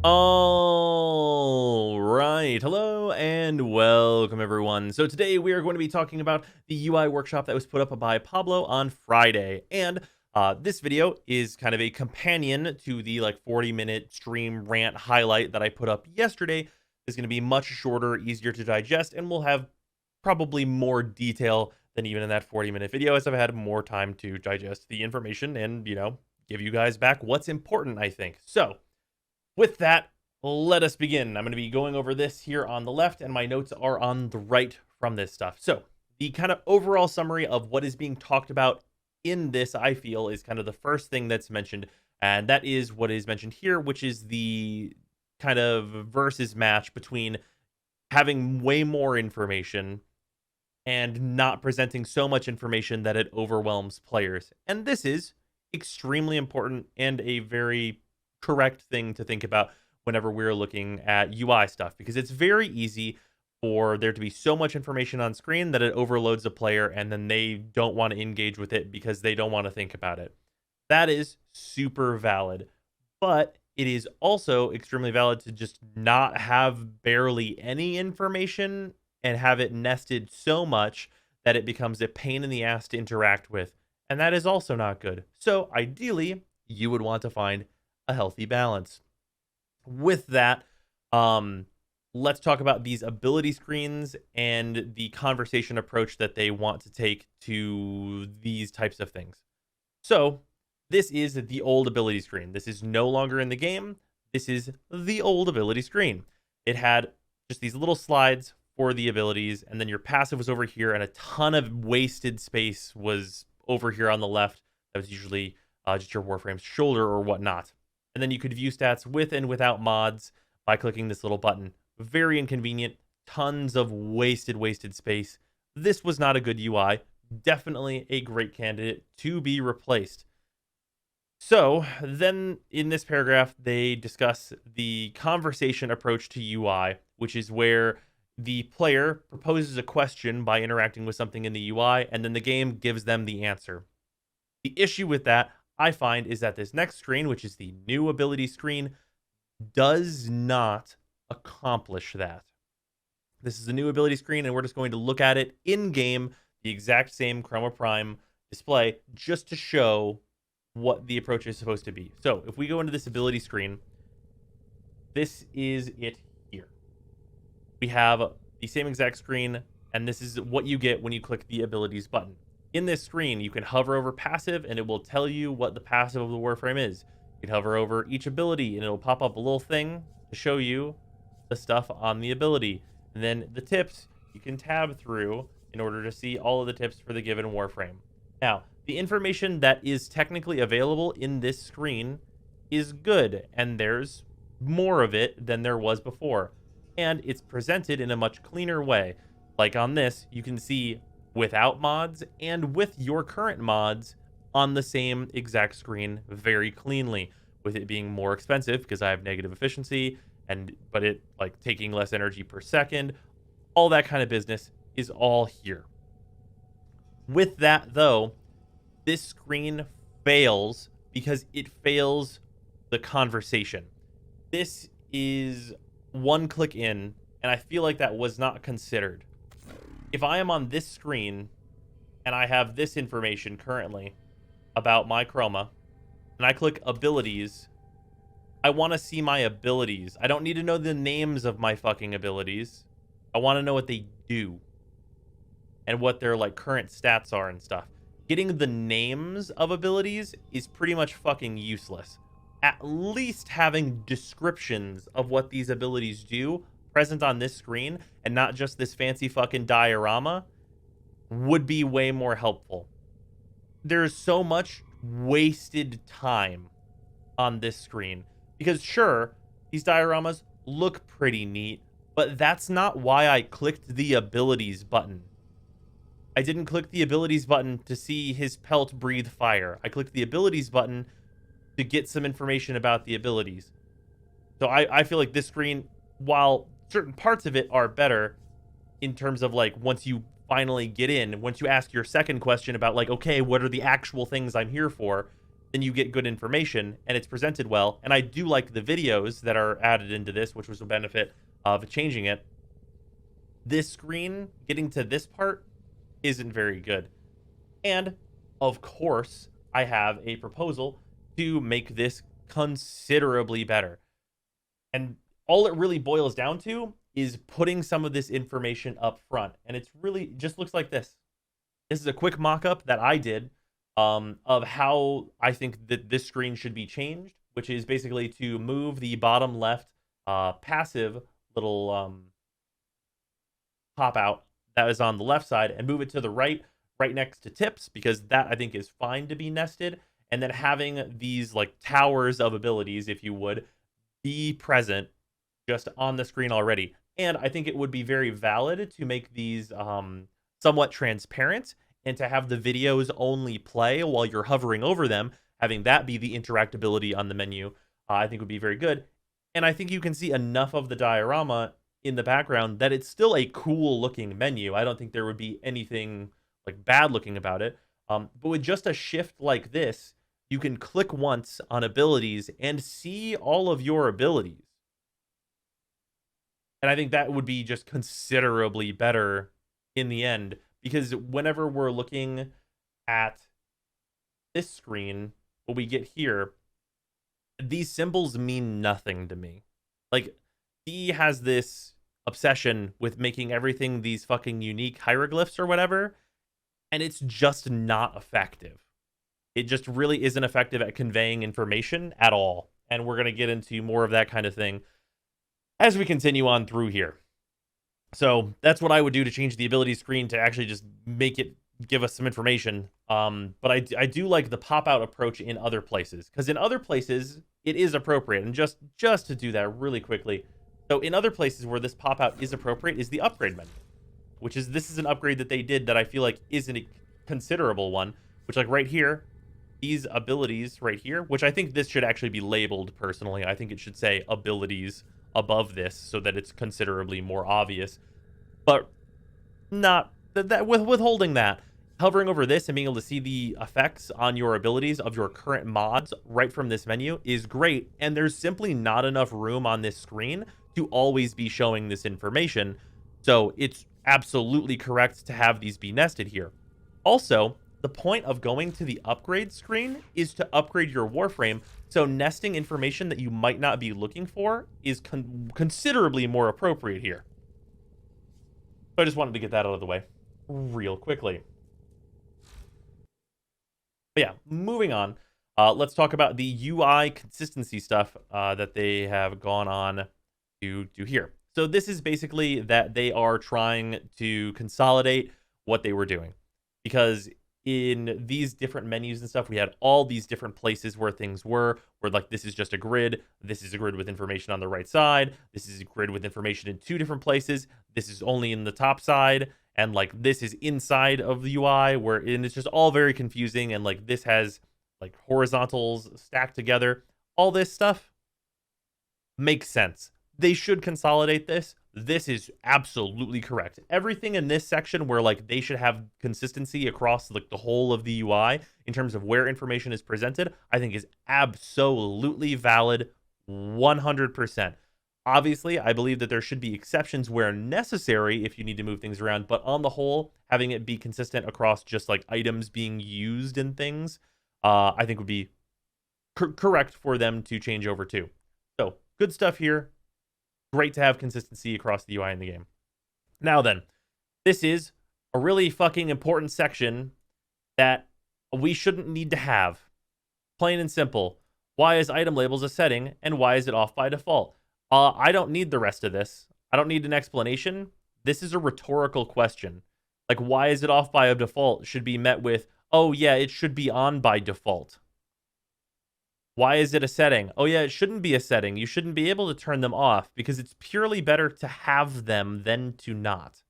All right. Hello and welcome, everyone. So today we are going to be talking about the UI workshop that was put up by Pablo on Friday. And this video is kind of a companion to the 40-minute stream rant highlight that I put up yesterday. It's going to be much shorter, easier to digest, and we'll have probably more detail than even in that 40-minute video, as I've had more time to digest the information and, give you guys back what's important, I think. So with that, let us begin. I'm going to be going over this here on the left, and my notes are on the right from this stuff. So, the kind of overall summary of what is being talked about in this, I feel, is kind of the first thing that's mentioned, and that is what is mentioned here, which is the kind of versus match between having way more information and not presenting so much information that it overwhelms players. And this is extremely important and a very correct thing to think about whenever we're looking at UI stuff, because it's very easy for there to be so much information on screen that it overloads a player and then they don't want to engage with it because they don't want to think about it. That is super valid, but it is also extremely valid to just not have barely any information and have it nested so much that it becomes a pain in the ass to interact with. And that is also not good. So ideally, you would want to find a healthy balance. With that, let's talk about these ability screens and the conversation approach that they want to take to these types of things. So this is the old ability screen. This is no longer in the game. This is the old ability screen. It had just these little slides for the abilities, and then your passive was over here, and a ton of wasted space was over here on the left. That was usually just your Warframe's shoulder or whatnot. And then you could view stats with and without mods by clicking this little button. Very inconvenient. Tons of wasted space. This was not a good UI. Definitely a great candidate to be replaced. So then in this paragraph, they discuss the conversation approach to UI, which is where the player proposes a question by interacting with something in the UI, and then the game gives them the answer. The issue with that, I find, is that this next screen, which is the new ability screen, does not accomplish that. This is a new ability screen, and we're just going to look at it in-game, the exact same Chroma Prime display, just to show what the approach is supposed to be. So if we go into this ability screen, this is it here. We have the same exact screen, and this is what you get when you click the abilities button. In this screen, you can hover over passive, and it will tell you what the passive of the Warframe is. You can hover over each ability, and it'll pop up a little thing to show you the stuff on the ability. And then the tips, you can tab through in order to see all of the tips for the given Warframe. Now, the information that is technically available in this screen is good, and there's more of it than there was before. And it's presented in a much cleaner way. Like on this, you can see without mods and with your current mods on the same exact screen very cleanly, with it being more expensive because I have negative efficiency, but it taking less energy per second. All that kind of business is all here. With that though, this screen fails because it fails the conversation. This is one click in, and I feel like that was not considered. If I am on this screen and I have this information currently about my Chroma, and I click abilities, I want to see my abilities. I don't need to know the names of my fucking abilities. I want to know what they do and what their current stats are and stuff. Getting the names of abilities is pretty much fucking useless. At least having descriptions of what these abilities do present on this screen and not just this fancy fucking diorama would be way more helpful. There's so much wasted time on this screen because sure, these dioramas look pretty neat, but that's not why I clicked the abilities button. I didn't click the abilities button to see his pelt breathe fire. I clicked the abilities button to get some information about the abilities. So I feel like this screen, while certain parts of it are better in terms of once you finally get in, once you ask your second question about okay, what are the actual things I'm here for, then you get good information and it's presented well. And I do like the videos that are added into this, which was a benefit of changing it. This screen, getting to this part, isn't very good. And of course, I have a proposal to make this considerably better. And all it really boils down to is putting some of this information up front. And it's really just looks like this. This is a quick mock-up that I did of how I think that this screen should be changed, which is basically to move the bottom left passive little pop out that is on the left side and move it to the right next to tips, because that I think is fine to be nested. And then having these like towers of abilities, if you would, be present just on the screen already. And I think it would be very valid to make these somewhat transparent and to have the videos only play while you're hovering over them, having that be the interactability on the menu, I think would be very good. And I think you can see enough of the diorama in the background that it's still a cool looking menu. I don't think there would be anything like bad looking about it. But with just a shift like this, you can click once on abilities and see all of your abilities. And I think that would be just considerably better in the end, because whenever we're looking at this screen, what we get here, these symbols mean nothing to me. Like, he has this obsession with making everything these fucking unique hieroglyphs or whatever, and it's just not effective. It just really isn't effective at conveying information at all. And we're going to get into more of that kind of thing as we continue on through here. So that's what I would do to change the ability screen to actually just make it give us some information. But I do like the pop-out approach in other places, because in other places it is appropriate. And just to do that really quickly, so in other places where this pop-out is appropriate is the upgrade menu, which is, this is an upgrade that they did that I feel like isn't a considerable one, which like right here, these abilities right here, which I think this should actually be labeled personally. I think it should say abilities above this so that it's considerably more obvious, but not that withholding that. Hovering over this and being able to see the effects on your abilities of your current mods right from this menu is great. And there's simply not enough room on this screen to always be showing this information. So it's absolutely correct to have these be nested here. Also, the point of going to the upgrade screen is to upgrade your Warframe, so nesting information that you might not be looking for is considerably more appropriate here. So I just wanted to get that out of the way real quickly. But yeah, moving on. Let's talk about the UI consistency stuff that they have gone on to do here. So this is basically that they are trying to consolidate what they were doing, because in these different menus and stuff, we had all these different places where things were, where like this is just a grid, this is a grid with information on the right side, this is a grid with information in two different places, this is only in the top side, and like this is inside of the UI, and it's just all very confusing, and like this has like horizontals stacked together. All this stuff makes sense. They should consolidate this. This is absolutely correct. Everything in this section where like they should have consistency across like the whole of the UI in terms of where information is presented, I think is absolutely valid 100%. Obviously, I believe that there should be exceptions where necessary if you need to move things around, but on the whole, having it be consistent across just like items being used in things, I think would be correct for them to change over to. So good stuff here. Great to have consistency across the UI in the game. Now then, this is a really fucking important section that we shouldn't need to have. Plain and simple. Why is item labels a setting, and why is it off by default? I don't need the rest of this. I don't need an explanation. This is a rhetorical question. Like, why is it off by a default should be met with, oh yeah, it should be on by default. Why is it a setting? Oh yeah, it shouldn't be a setting. You shouldn't be able to turn them off because it's purely better to have them than to not.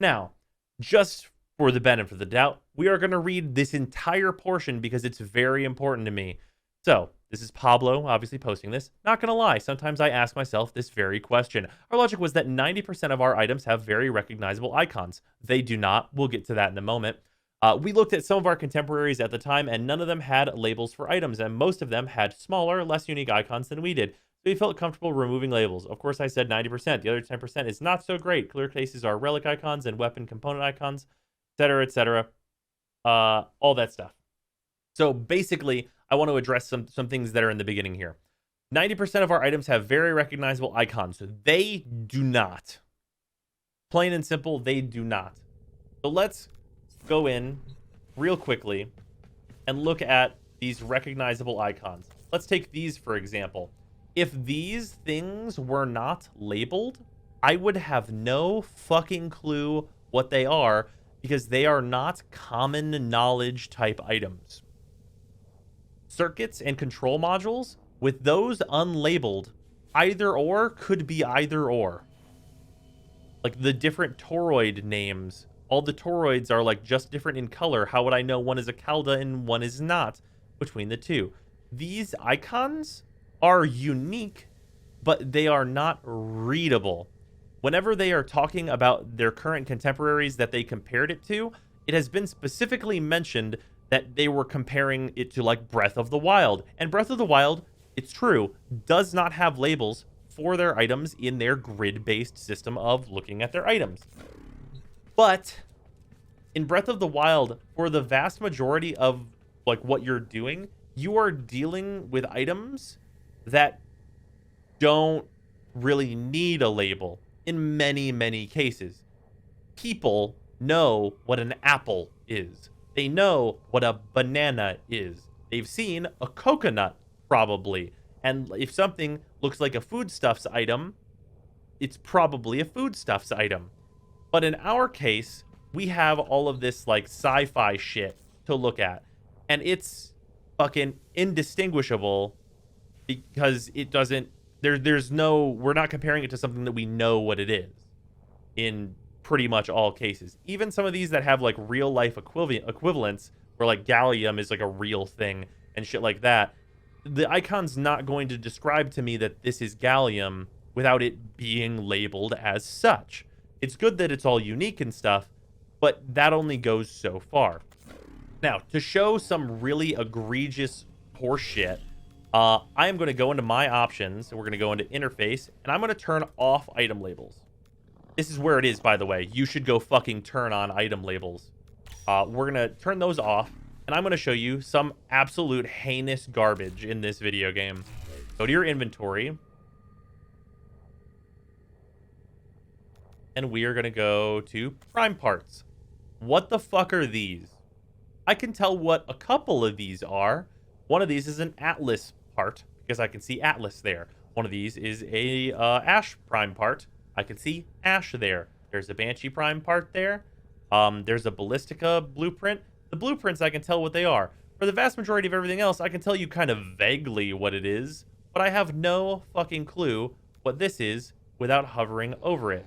Now, just for the benefit of the doubt, we are going to read this entire portion because it's very important to me. So, this is Pablo, obviously posting this. Not going to lie, sometimes I ask myself this very question. Our logic was that 90% of our items have very recognizable icons. They do not. We'll get to that in a moment. We looked at some of our contemporaries at the time, and none of them had labels for items, and most of them had smaller, less unique icons than we did. So we felt comfortable removing labels. Of course, I said 90%. The other 10% is not so great. Clear cases are relic icons and weapon component icons, etc., etc. All that stuff. So basically, I want to address some things that are in the beginning here. 90% of our items have very recognizable icons. They do not. Plain and simple, they do not. So let's go in real quickly and look at these recognizable icons. Let's take these, for example. If these things were not labeled, I would have no fucking clue what they are because they are not common knowledge type items. Circuits and control modules, with those unlabeled, either or could be either or. Like the different toroid names, all the toroids are like just different in color. How would I know one is a Calda and one is not between the two? These icons are unique, but they are not readable. Whenever they are talking about their current contemporaries that they compared it to, it has been specifically mentioned that they were comparing it to like Breath of the Wild. And Breath of the Wild, it's true, does not have labels for their items in their grid-based system of looking at their items. But in Breath of the Wild, for the vast majority of like what you're doing, you are dealing with items that don't really need a label in many, many cases. People know what an apple is. They know what a banana is. They've seen a coconut, probably. And if something looks like a foodstuffs item, it's probably a foodstuffs item. But in our case, we have all of this like sci-fi shit to look at. And it's fucking indistinguishable because it doesn't, there's no, we're not comparing it to something that we know what it is in pretty much all cases. Even some of these that have like real life equivalents where like gallium is like a real thing and shit like that, the icon's not going to describe to me that this is gallium without it being labeled as such. It's good that it's all unique and stuff, but that only goes so far. Now, to show some really egregious horseshit, I am going to go into my options, and we're going to go into interface, and I'm going to turn off item labels. This is where it is, by the way. You should go fucking turn on item labels. We're going to turn those off, and I'm going to show you some absolute heinous garbage in this video game. Go to your inventory. And we are going to go to prime parts. What the fuck are these? I can tell what a couple of these are. One of these is an Atlas part, because I can see Atlas there. One of these is a Ash prime part. I can see Ash there. There's a Banshee prime part there. There's a Ballistica blueprint. The blueprints, I can tell what they are. For the vast majority of everything else, I can tell you kind of vaguely what it is, but I have no fucking clue what this is without hovering over it.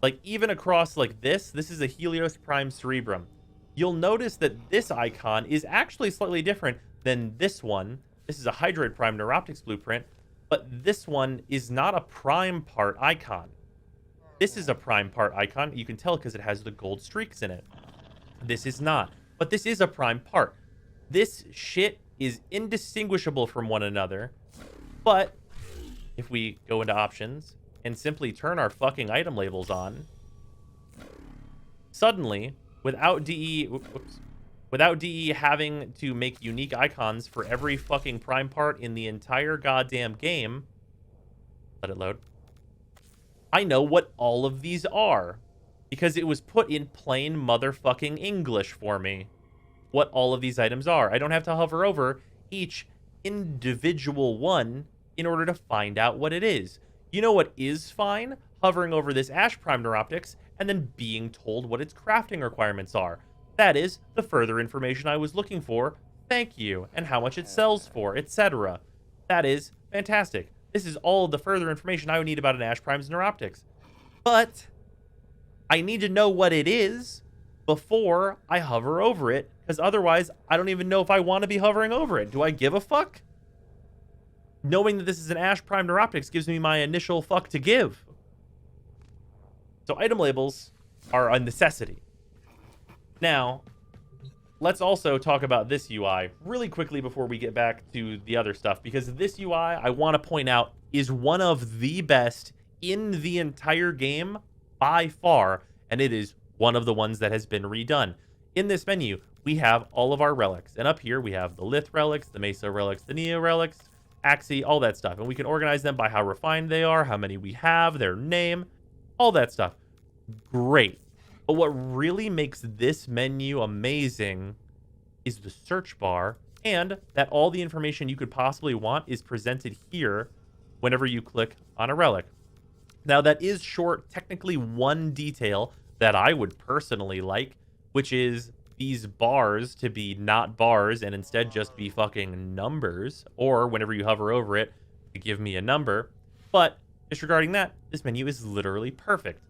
Like, even across like this is a Helios Prime Cerebrum. You'll notice that this icon is actually slightly different than this one. This is a Hydroid Prime Neuroptics blueprint, but this one is not a prime part icon. This is a prime part icon. You can tell because it has the gold streaks in it. This is not, but this is a prime part. This shit is indistinguishable from one another, but if we go into options and simply turn our fucking item labels on, suddenly, without DE having to make unique icons for every fucking prime part in the entire goddamn game, let it load, I know what all of these are because it was put in plain motherfucking English for me what all of these items are. I don't have to hover over each individual one in order to find out what it is. You know what is fine? Hovering over this Ash Prime Neuroptics and then being told what its crafting requirements are. That is the further information I was looking for. Thank you. And how much it sells for, etc. That is fantastic. This is all the further information I would need about an Ash Prime's Neuroptics. But I need to know what it is before I hover over it, because otherwise I don't even know if I want to be hovering over it. Do I give a fuck? Knowing that this is an Ash Prime Neuroptics gives me my initial fuck to give. So item labels are a necessity. Now, let's also talk about this UI really quickly before we get back to the other stuff, because this UI, I want to point out, is one of the best in the entire game by far, and it is one of the ones that has been redone. In this menu, we have all of our relics, and up here we have the Lith relics, the Mesa relics, the Neo relics, Axii, all that stuff, and we can organize them by how refined they are, how many we have, their name, all that stuff. Great. But what really makes this menu amazing is the search bar, and that all the information you could possibly want is presented here whenever you click on a relic. Now, that is short, technically one detail that I would personally like, which is these bars to be not bars and instead just be fucking numbers, or whenever you hover over it, to give me a number. But disregarding that, this menu is literally perfect.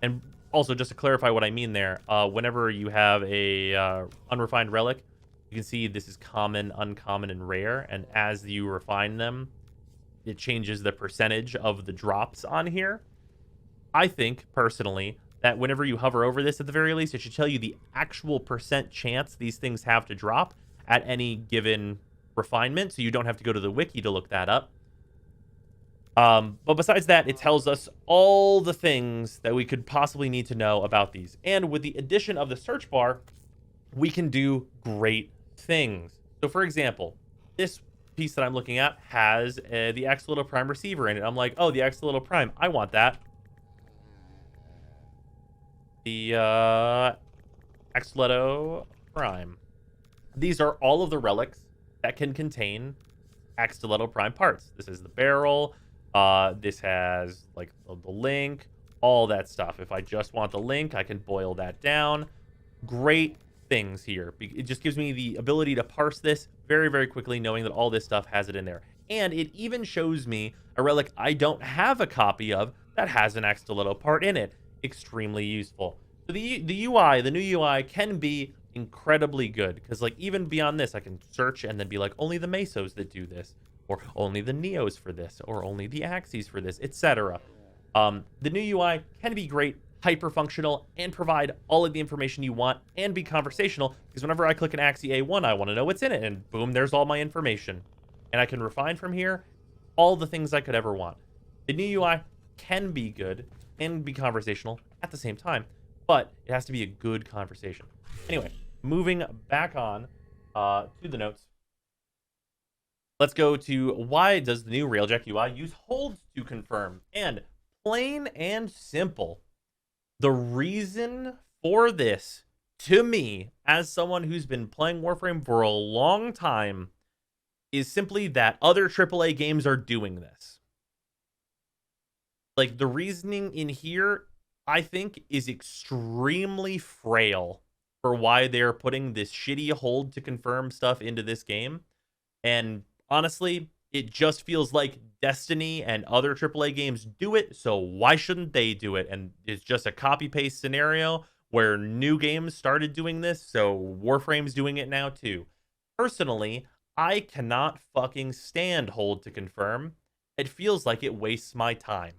And also, just to clarify what I mean there, whenever you have a unrefined relic, you can see this is common, uncommon, and rare. And as you refine them, it changes the percentage of the drops on here. I think, personally, that whenever you hover over this, at the very least, it should tell you the actual percent chance these things have to drop at any given refinement, so you don't have to go to the wiki to look that up. But besides that, it tells us all the things that we could possibly need to know about these. And with the addition of the search bar, we can do great things. So, for example, this piece that I'm looking at has the Axolotl Prime receiver in it. I'm like, oh, the Axolotl Prime, I want that. The Axolotl Prime. These are all of the relics that can contain Axolotl Prime parts. This is the barrel. This has like the link, all that stuff. If I just want the link, I can boil that down. Great things here. It just gives me the ability to parse this very, very quickly, knowing that all this stuff has it in there. And it even shows me a relic I don't have a copy of that has an Axolotl part in it. Extremely useful. So the UI, the new UI, can be incredibly good, because like even beyond this, I can search and then be like, only the Mesos that do this, or only the Neos for this, or only the Axies for this, etc. The new UI can be great, hyper functional, and provide all of the information you want, and be conversational, because whenever I click an Axii A1, I want to know what's in it, and boom, there's all my information. And I can refine from here all the things I could ever want. The new UI can be good and be conversational at the same time, but it has to be a good conversation. Anyway, moving back on to the notes. Let's go to why does the new Railjack UI use holds to confirm? And plain and simple, the reason for this, to me, as someone who's been playing Warframe for a long time, is simply that other AAA games are doing this. Like, the reasoning in here, I think, is extremely frail for why they're putting this shitty hold to confirm stuff into this game. And honestly, it just feels like Destiny and other AAA games do it, so why shouldn't they do it? And it's just a copy-paste scenario where new games started doing this, so Warframe's doing it now too. Personally, I cannot fucking stand hold to confirm. It feels like it wastes my time.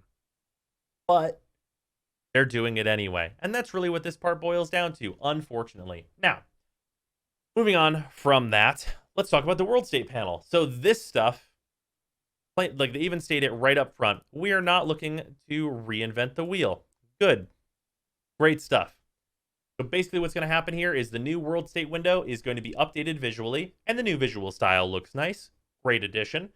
But they're doing it anyway. And that's really what this part boils down to, unfortunately. Now, moving on from that, let's talk about the world state panel. So this stuff, like they even state it right up front, we are not looking to reinvent the wheel. Good. Great stuff. So basically what's going to happen here is the new world state window is going to be updated visually, and the new visual style looks nice. Great addition.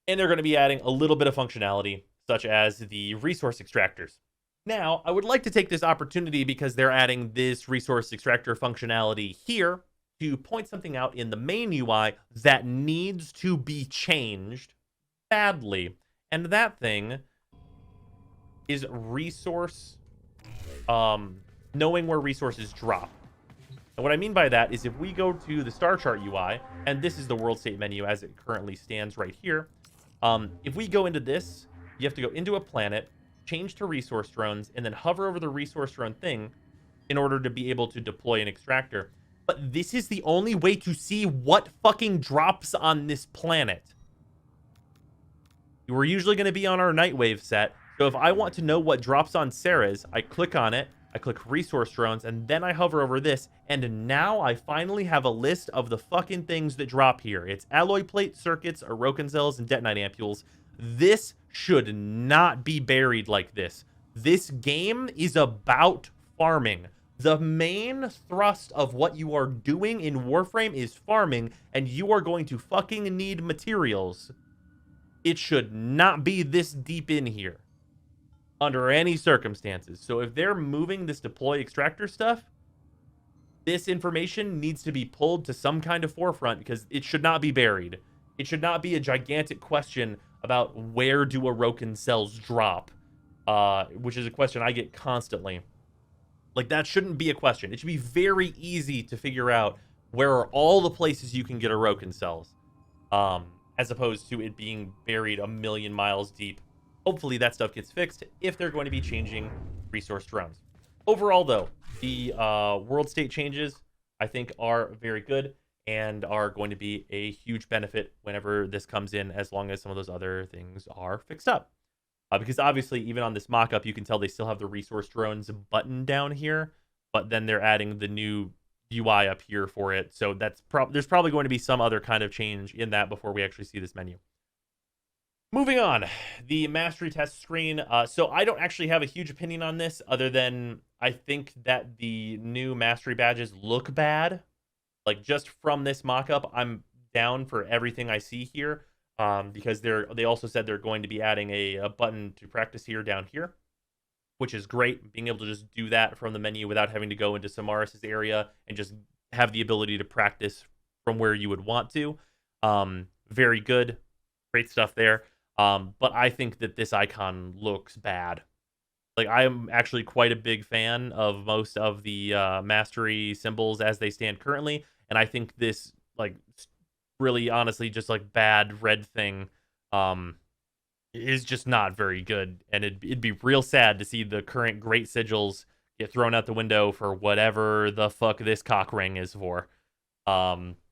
And they're going to be adding a little bit of functionality, such as the resource extractors. Now, I would like to take this opportunity, because they're adding this resource extractor functionality here, to point something out in the main UI that needs to be changed badly. And that thing is resource, knowing where resources drop. And what I mean by that is if we go to the star chart UI, and this is the world state menu as it currently stands right here. If we go into this, you have to go into a planet, change to resource drones, and then hover over the resource drone thing in order to be able to deploy an extractor. But this is the only way to see what fucking drops on this planet. We're usually going to be on our Nightwave set, so if I want to know what drops on Ceres, I click on it, I click resource drones, and then I hover over this, and now I finally have a list of the fucking things that drop here. It's alloy plate, circuits, Orokin cells, and detonite ampules. This should not be buried like this. This game is about farming. The main thrust of what you are doing in Warframe is farming, and you are going to fucking need materials. It should not be this deep in here under any circumstances. So if they're moving this deploy extractor stuff, this information needs to be pulled to some kind of forefront because it should not be buried. It should not be a gigantic question about where do Orokin cells drop, which is a question I get constantly. Like, that shouldn't be a question. It should be very easy to figure out where are all the places you can get Orokin cells, as opposed to it being buried a million miles deep. Hopefully that stuff gets fixed if they're going to be changing resource drones. Overall, though, the world state changes, I think, are very good and are going to be a huge benefit whenever this comes in, as long as some of those other things are fixed up. Because obviously, even on this mock-up, you can tell they still have the resource drones button down here, but then they're adding the new UI up here for it. So that's there's probably going to be some other kind of change in that before we actually see this menu. Moving on, the mastery test screen. So I don't actually have a huge opinion on this, other than I think that the new mastery badges look bad. Like, just from this mock-up, I'm down for everything I see here. Because they also said they're going to be adding a button to practice here down here, which is great. Being able to just do that from the menu without having to go into Samaris' area and just have the ability to practice from where you would want to. Very good. Great stuff there. But I think that this icon looks bad. Like, I am actually quite a big fan of most of the mastery symbols as they stand currently, and I think this, like, really honestly just like bad red thing is just not very good, and it'd be real sad to see the current great sigils get thrown out the window for whatever the fuck this cock ring is for,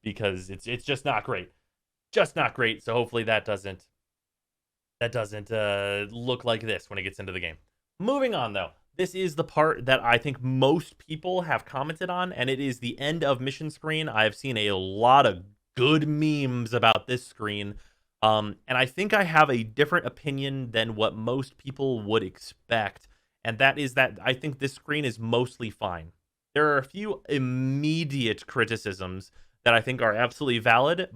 because it's just not great, so hopefully that doesn't look like this when it gets into the game. Moving on, though, this is the part that I think most people have commented on, and it is the end of mission screen. I have seen a lot of good memes about this screen, and I think I have a different opinion than what most people would expect, and that is that I think this screen is mostly fine. There are a few immediate criticisms that I think are absolutely valid,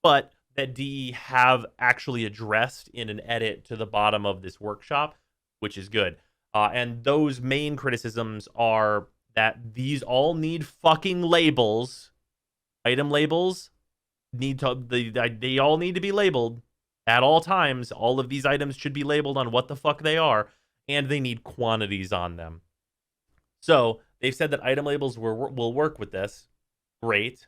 but that DE have actually addressed in an edit to the bottom of this workshop, which is good. And those main criticisms are that these all need fucking labels, item labels. They all need to be labeled at all times. All of these items should be labeled on what the fuck they are, and they need quantities on them. So they've said that item labels will work with this. Great.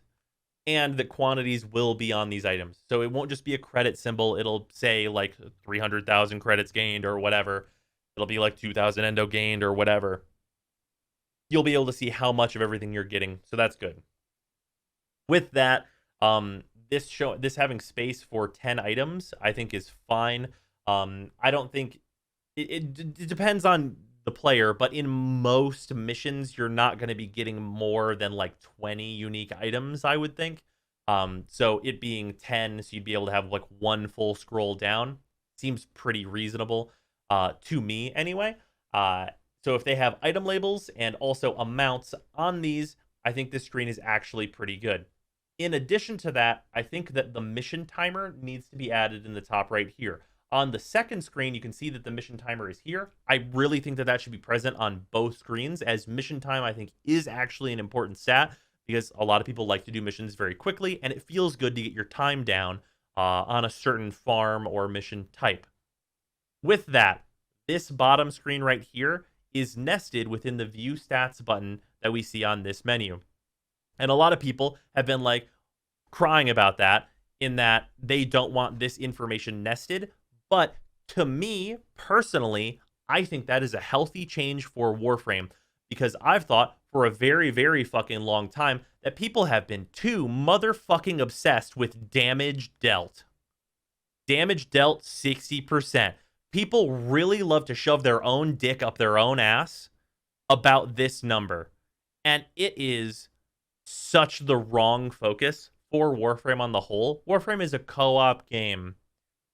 And that quantities will be on these items. So it won't just be a credit symbol. It'll say like 300,000 credits gained or whatever. It'll be like 2,000 endo gained or whatever. You'll be able to see how much of everything you're getting. So that's good. With that, this having space for 10 items, I think, is fine. I don't think it depends on the player, but in most missions, you're not going to be getting more than like 20 unique items, I would think. So it being 10, so you'd be able to have like one full scroll down, seems pretty reasonable to me anyway. So if they have item labels and also amounts on these, I think this screen is actually pretty good. In addition to that, I think that the mission timer needs to be added in the top right here. On the second screen, you can see that the mission timer is here. I really think that that should be present on both screens, as mission time, I think, is actually an important stat, because a lot of people like to do missions very quickly, and it feels good to get your time down on a certain farm or mission type. With that, this bottom screen right here is nested within the View Stats button that we see on this menu. And a lot of people have been like crying about that, in that they don't want this information nested. But to me, personally, I think that is a healthy change for Warframe, because I've thought for a very, very fucking long time that people have been too motherfucking obsessed with damage dealt. Damage dealt 60%. People really love to shove their own dick up their own ass about this number. And it is such the wrong focus for Warframe on the whole. Warframe is a co-op game.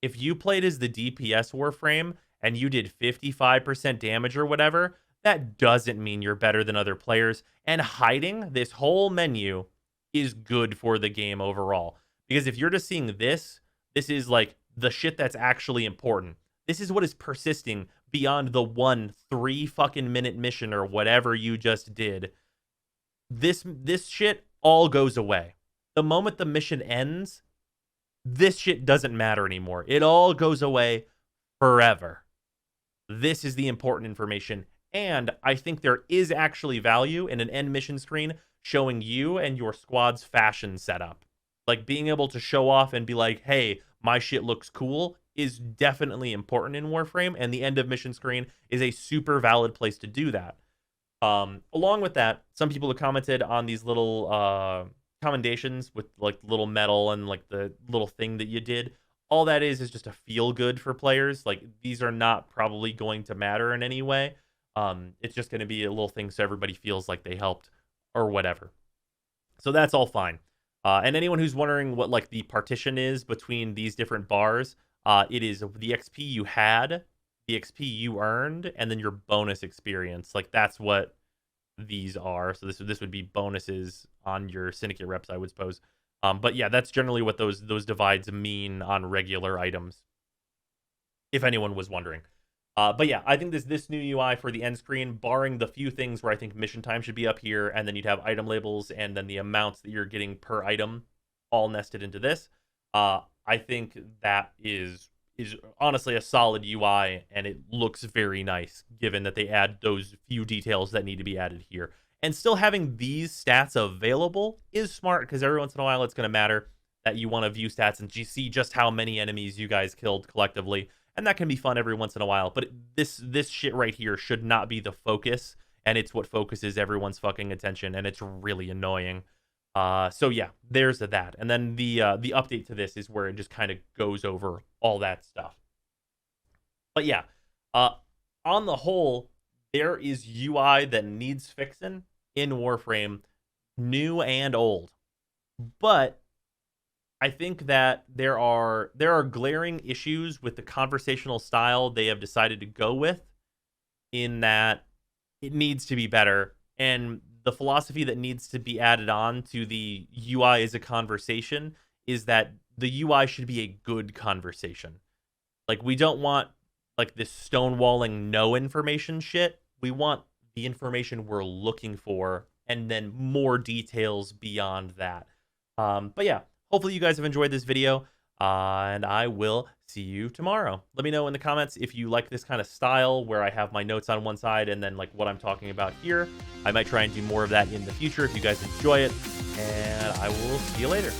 If you played as the DPS Warframe and you did 55% damage or whatever, that doesn't mean you're better than other players. And hiding this whole menu is good for the game overall. Because if you're just seeing this, this is like the shit that's actually important. This is what is persisting beyond the 3 fucking minute mission or whatever you just did. This shit all goes away. The moment the mission ends, this shit doesn't matter anymore. It all goes away forever. This is the important information. And I think there is actually value in an end mission screen showing you and your squad's fashion setup. Like being able to show off and be like, hey, my shit looks cool is definitely important in Warframe. And the end of mission screen is a super valid place to do that. Along with that, some people have commented on these little commendations with like little medal and like the little thing that you did. All that is just a feel good for players. Like these are not probably going to matter in any way. It's just going to be a little thing so everybody feels like they helped or whatever. So that's all fine. And anyone who's wondering what like the partition is between these different bars, it is the XP you had, the XP you earned, and then your bonus experience. Like that's what these are. So this would be bonuses on your syndicate reps, I would suppose. But yeah, that's generally what those divides mean on regular items, if anyone was wondering. But yeah, I think this new UI for the end screen, barring the few things where I think mission time should be up here, and then you'd have item labels, and then the amounts that you're getting per item, all nested into this. I think that is honestly a solid UI, and it looks very nice, given that they add those few details that need to be added here. And still having these stats available is smart, because every once in a while it's going to matter that you want to view stats and see just how many enemies you guys killed collectively. And that can be fun every once in a while. But this shit right here should not be the focus, and it's what focuses everyone's fucking attention, and it's really annoying. So yeah, there's that. And then the update to this is where it just kind of goes over all that stuff. But yeah, on the whole, there is UI that needs fixing in Warframe, new and old. But I think that there are glaring issues with the conversational style they have decided to go with, in that it needs to be better, and the philosophy that needs to be added on to the UI as a conversation is that the UI should be a good conversation. Like, we don't want like this stonewalling no information shit. We want the information we're looking for, and then more details beyond that. But yeah, hopefully you guys have enjoyed this video, and I will see you tomorrow. Let me know in the comments if you like this kind of style where I have my notes on one side and then like what I'm talking about here. I might try and do more of that in the future if you guys enjoy it, and I will see you later.